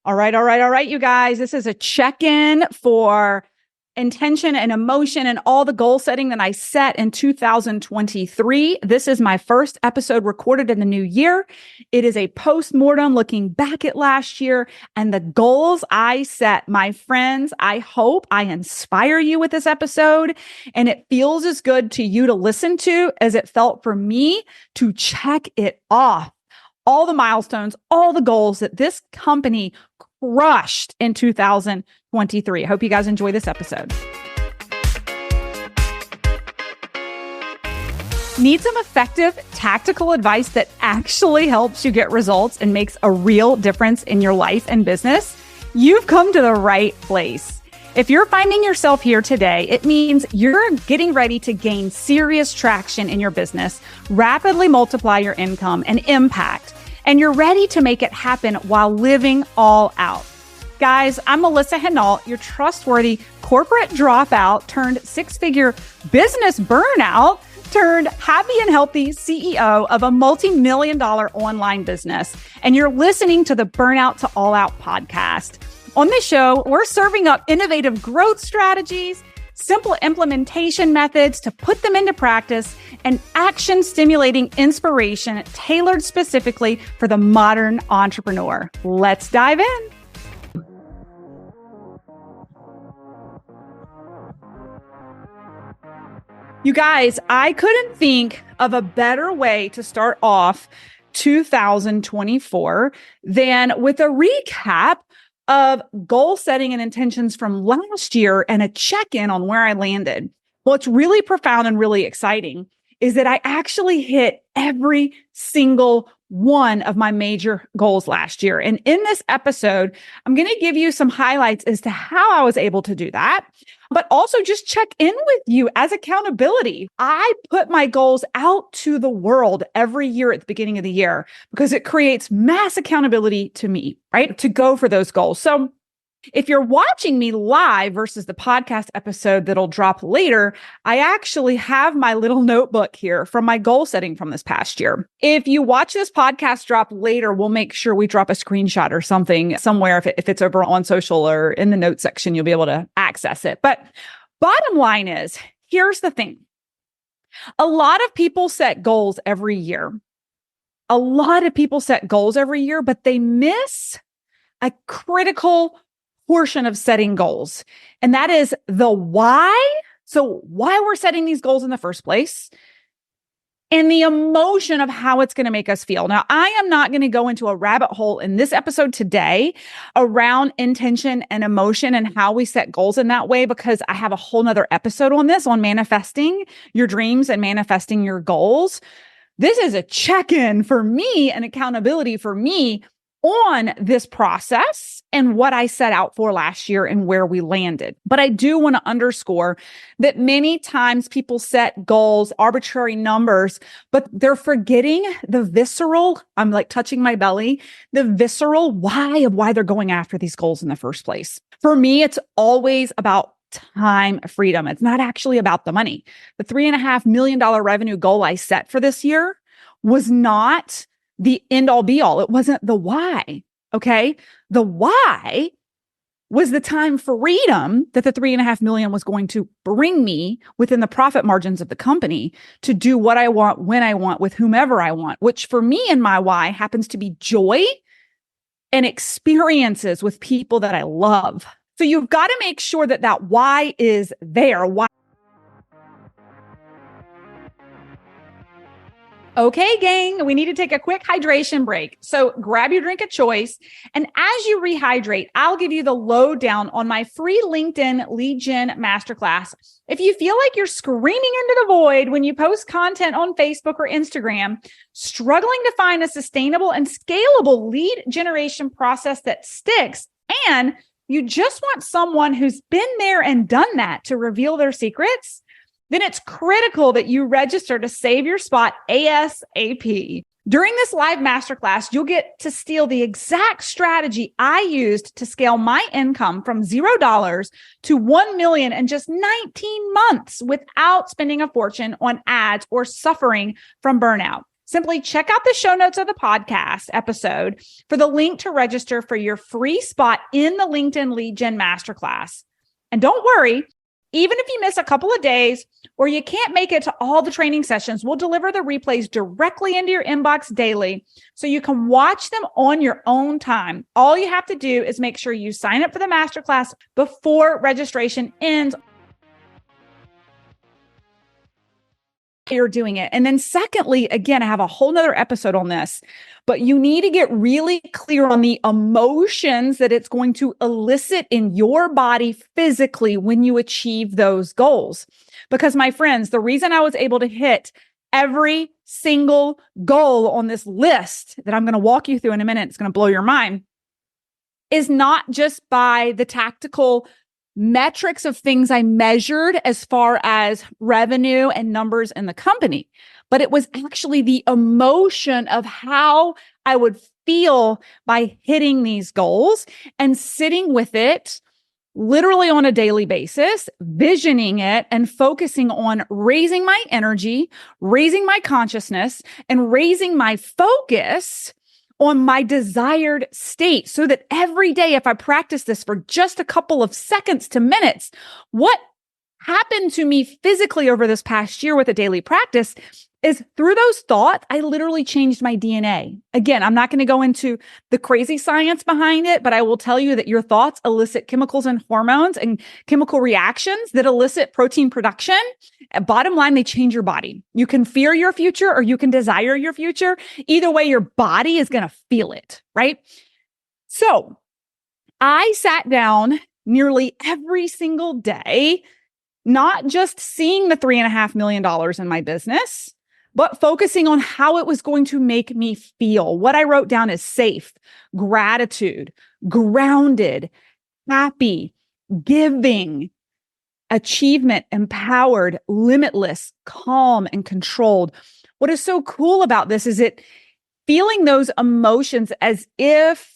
All right, you guys. This is a check-in for intention and emotion and all the goal setting that I set in 2023. This is my first episode recorded in the new year. It is a post-mortem looking back at last year and the goals I set. My friends, I hope I inspire you with this episode, and it feels as good to you to listen to as it felt for me to check it off. All the milestones, all the goals that this company crushed in 2023. I hope you guys enjoy this episode. Need some effective tactical advice that actually helps you get results and makes a real difference in your life and business? You've come to the right place. If you're finding yourself here today, it means you're getting ready to gain serious traction in your business, rapidly multiply your income and impact, and you're ready to make it happen while living all out. Guys, I'm Melissa Hinault, your trustworthy corporate dropout turned six-figure business burnout turned happy and healthy CEO of a multi-million-dollar online business. And you're listening to the Burnout to All Out podcast. On this show, we're serving up innovative growth strategies, simple implementation methods to put them into practice, and action-stimulating inspiration tailored specifically for the modern entrepreneur. Let's dive in. You guys, I couldn't think of a better way to start off 2024 than with a recap of goal setting and intentions from last year and a check-in on where I landed. What's really profound and really exciting is that I actually hit every single one of my major goals last year. And in this episode, I'm going to give you some highlights as to how I was able to do that, but also just check in with you as accountability. I put my goals out to the world every year at the beginning of the year because it creates mass accountability to me, right? To go for those goals. So if you're watching me live versus the podcast episode that'll drop later, I actually have my little notebook here from my goal setting from this past year. If you watch this podcast drop later, we'll make sure we drop a screenshot or something somewhere. If it's over on social or in the notes section, you'll be able to access it. But bottom line is, here's the thing. A lot of people set goals every year. But they miss a critical portion of setting goals. And that is the why. So why we're setting these goals in the first place and the emotion of how it's going to make us feel. Now, I am not going to go into a rabbit hole in this episode today around intention and emotion and how we set goals in that way, because I have a whole nother episode on this, on manifesting your dreams and manifesting your goals. This is a check-in for me and accountability for me on this process and what I set out for last year and where we landed. But I do want to underscore that many times people set goals, arbitrary numbers, but they're forgetting the visceral, I'm like touching my belly, the visceral why of why they're going after these goals in the first place. For me, it's always about time freedom. It's not actually about the money. The $3.5 million revenue goal I set for this year was not the end all be all. It wasn't the why. Okay. The why was the time freedom that the $3.5 million was going to bring me within the profit margins of the company to do what I want, when I want, with whomever I want, which for me and my why happens to be joy and experiences with people that I love. So you've got to make sure that that why is there. Why? Okay, gang, we need to take a quick hydration break. So grab your drink of choice. And as you rehydrate, I'll give you the lowdown on my free LinkedIn lead gen masterclass. If you feel like you're screaming into the void when you post content on Facebook or Instagram, struggling to find a sustainable and scalable lead generation process that sticks, and you just want someone who's been there and done that to reveal their secrets, then it's critical that you register to save your spot ASAP. During this live masterclass, you'll get to steal the exact strategy I used to scale my income from $0 to $1 million in just 19 months without spending a fortune on ads or suffering from burnout. Simply check out the show notes of the podcast episode for the link to register for your free spot in the LinkedIn Lead Gen Masterclass. And don't worry, even if you miss a couple of days or you can't make it to all the training sessions, we'll deliver the replays directly into your inbox daily so you can watch them on your own time. All you have to do is make sure you sign up for the masterclass before registration ends. You're doing it. And then secondly, again, I have a whole nother episode on this, but you need to get really clear on the emotions that it's going to elicit in your body physically when you achieve those goals. Because my friends, the reason I was able to hit every single goal on this list that I'm going to walk you through in a minute, it's going to blow your mind, is not just by the tactical metrics of things I measured as far as revenue and numbers in the company, but it was actually the emotion of how I would feel by hitting these goals and sitting with it literally on a daily basis, visioning it and focusing on raising my energy, raising my consciousness, and raising my focus on my desired state so that every day, if I practice this for just a couple of seconds to minutes, what happened to me physically over this past year with a daily practice is through those thoughts, I literally changed my DNA. Again, I'm not going to go into the crazy science behind it, but I will tell you that your thoughts elicit chemicals and hormones and chemical reactions that elicit protein production. Bottom line, they change your body. You can fear your future or you can desire your future. Either way, your body is going to feel it, right? So I sat down nearly every single day, not just seeing the $3.5 million in my business, but focusing on how it was going to make me feel. What I wrote down is safe, gratitude, grounded, happy, giving, achievement, empowered, limitless, calm, and controlled. What is so cool about this is it feeling those emotions as if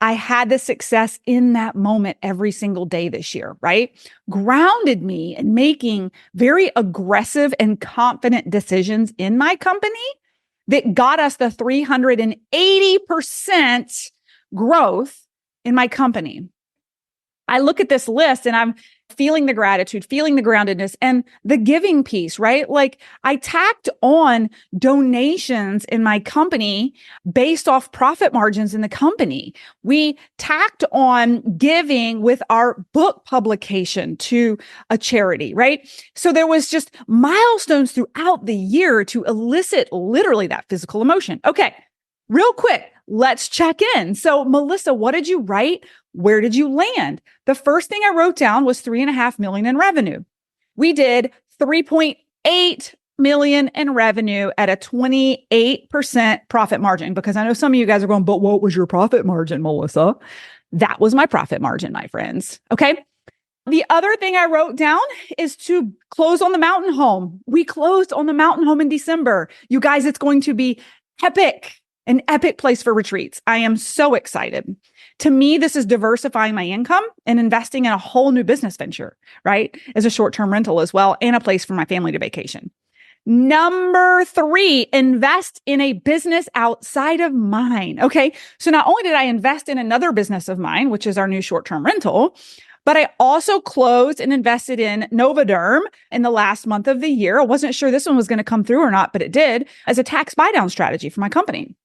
I had the success in that moment every single day this year, right? Grounded me in making very aggressive and confident decisions in my company that got us the 380% growth in my company. I look at this list and I'm feeling the gratitude, feeling the groundedness and the giving piece, right? Like I tacked on donations in my company based off profit margins in the company. We tacked on giving with our book publication to a charity, right? So there was just milestones throughout the year to elicit literally that physical emotion. Okay, real quick, let's check in. So Melissa, what did you write? Where did you land? The first thing I wrote down was $3.5 million in revenue. We did $3.8 million in revenue at a 28% profit margin, because I know some of you guys are going, but what was your profit margin, Melissa? That was my profit margin, my friends. Okay. The other thing I wrote down is to close on the mountain home. We closed on the mountain home in December. You guys, it's going to be epic. An epic place for retreats. I am so excited. To me, this is diversifying my income and investing in a whole new business venture, right? As a short-term rental as well, and a place for my family to vacation. Number 3, invest in a business outside of mine. Okay. So not only did I invest in another business of mine, which is our new short-term rental, but I also closed and invested in Novaderm in the last month of the year. I wasn't sure this one was going to come through or not, but it did, as a tax buy-down strategy for my company.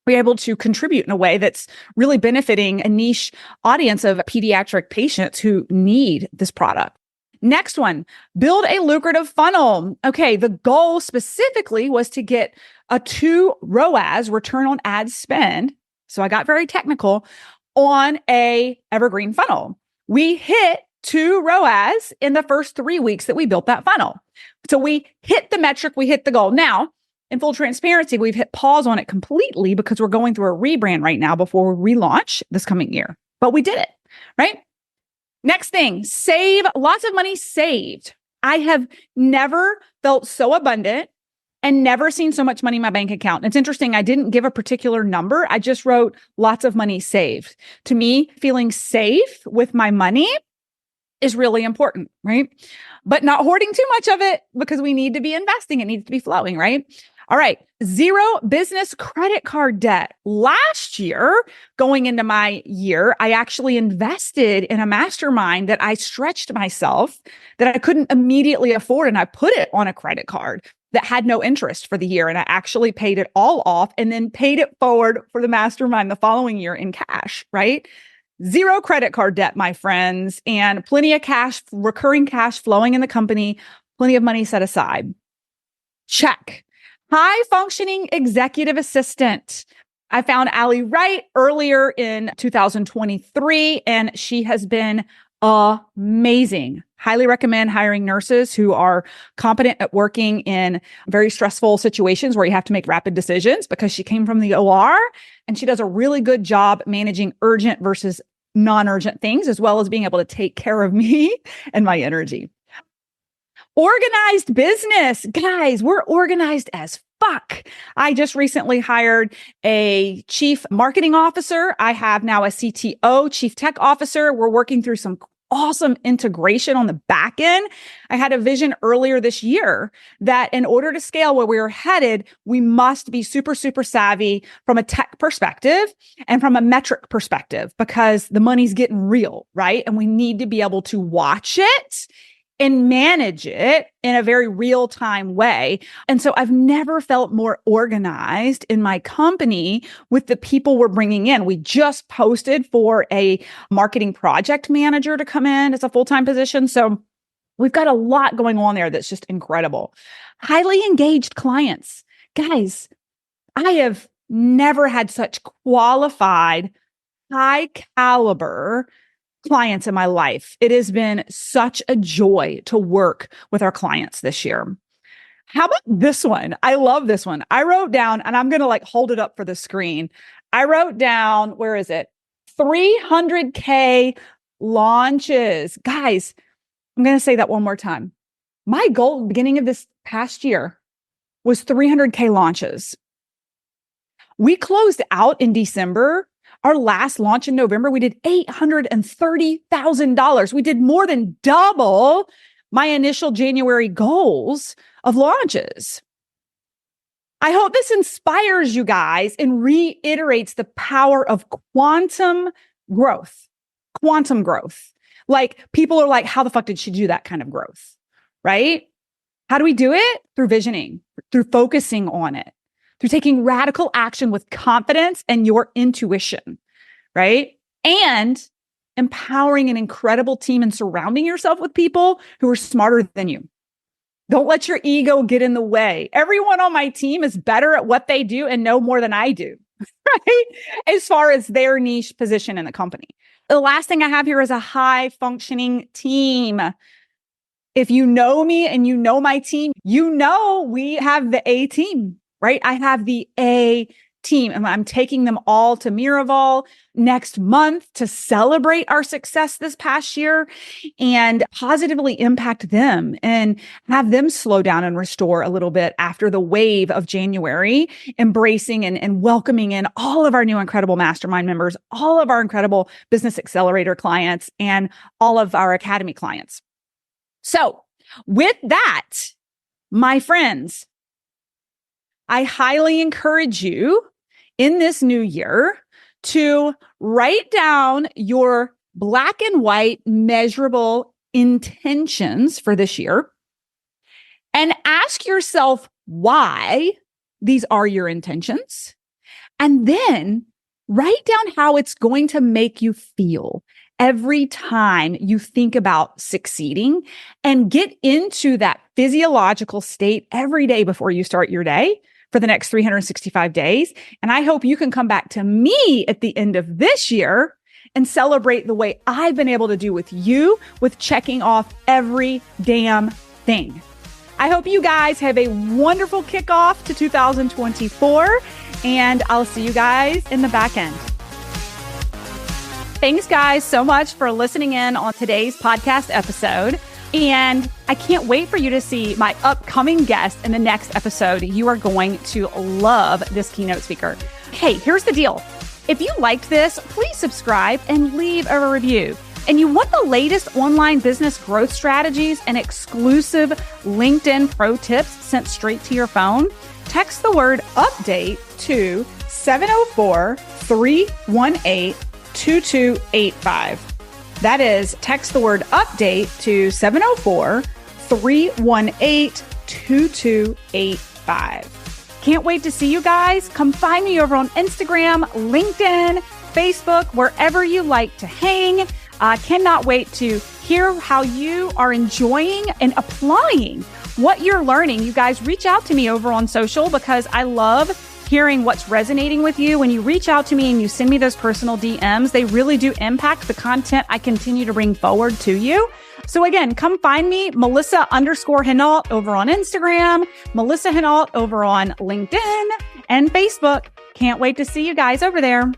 We're able to contribute in a way that's really benefiting a niche audience of pediatric patients who need this product. Next one, build a lucrative funnel. Okay, the goal specifically was to get a 2 ROAS, return on ad spend. So I got very technical on a evergreen funnel. We hit 2 ROAS in the first 3 weeks that we built that funnel. So we hit the metric, we hit the goal. Now, in full transparency, we've hit pause on it completely because we're going through a rebrand right now before we relaunch this coming year. But we did it, right? Next thing, save lots of money saved. I have never felt so abundant and never seen so much money in my bank account. It's interesting. I didn't give a particular number. I just wrote lots of money saved. To me, feeling safe with my money is really important, right? But not hoarding too much of it because we need to be investing. It needs to be flowing, right? All right. 0 business credit card debt. Last year, going into my year, I actually invested in a mastermind that I stretched myself that I couldn't immediately afford. And I put it on a credit card that had no interest for the year. And I actually paid it all off and then paid it forward for the mastermind the following year in cash, right? 0 credit card debt, my friends, and plenty of cash, recurring cash flowing in the company, plenty of money set aside. Check. High functioning executive assistant. I found Allie Wright earlier in 2023, and she has been amazing. Highly recommend hiring nurses who are competent at working in very stressful situations where you have to make rapid decisions, because she came from the OR and she does a really good job managing urgent versus non-urgent things, as well as being able to take care of me and my energy. Organized business. Guys, we're organized as fuck. I just recently hired a chief marketing officer. I have now a CTO, chief tech officer. We're working through some awesome integration on the back end. I had a vision earlier this year that in order to scale where we are headed, we must be super, super savvy from a tech perspective and from a metric perspective, because the money's getting real, right? And we need to be able to watch it and manage it in a very real-time way. And so I've never felt more organized in my company with the people we're bringing in. We just posted for a marketing project manager to come in as a full-time position. So we've got a lot going on there that's just incredible. Highly engaged clients. Guys, I have never had such qualified, high caliber clients in my life. It has been such a joy to work with our clients this year. How about this one? I love this one. I wrote down, and I'm going to hold it up for the screen. I wrote down, where is it? 300K launches. Guys, I'm going to say that one more time. My goal at the beginning of this past year was 300K launches. We closed out in December. Our last launch in November, we did $830,000. We did more than double my initial January goals of launches. I hope this inspires you guys and reiterates the power of quantum growth. Quantum growth. Like, people are like, how the fuck did she do that kind of growth? Right? How do we do it? Through visioning, through focusing on it, through taking radical action with confidence and your intuition, right? And empowering an incredible team and surrounding yourself with people who are smarter than you. Don't let your ego get in the way. Everyone on my team is better at what they do and know more than I do, right? As far as their niche position in the company. The last thing I have here is a high functioning team. If you know me and you know my team, you know we have the A team. Right? I have the A team, and I'm taking them all to Miraval next month to celebrate our success this past year and positively impact them and have them slow down and restore a little bit after the wave of January, embracing and welcoming in all of our new incredible mastermind members, all of our incredible business accelerator clients, and all of our academy clients. So with that, my friends, I highly encourage you in this new year to write down your black and white measurable intentions for this year and ask yourself why these are your intentions. And then write down how it's going to make you feel every time you think about succeeding, and get into that physiological state every day before you start your day for the next 365 days. And I hope you can come back to me at the end of this year and celebrate the way I've been able to do with you, with checking off every damn thing. I hope you guys have a wonderful kickoff to 2024, and I'll see you guys in the back end. Thanks, guys, so much for listening in on today's podcast episode. And I can't wait for you to see my upcoming guest in the next episode. You are going to love this keynote speaker. Hey, here's the deal. If you liked this, please subscribe and leave a review. and you want the latest online business growth strategies and exclusive LinkedIn pro tips sent straight to your phone, text the word update to 704-318-2285. That is, text the word update to 704-318-2285. Can't wait to see you guys. Come find me over on Instagram, LinkedIn, Facebook, wherever you like to hang. I cannot wait to hear how you are enjoying and applying what you're learning. You guys reach out to me over on social because I love hearing what's resonating with you. When you reach out to me and you send me those personal DMs, they really do impact the content I continue to bring forward to you. So again, come find me, Melissa_Hinault over on Instagram, Melissa Hinault over on LinkedIn and Facebook. Can't wait to see you guys over there.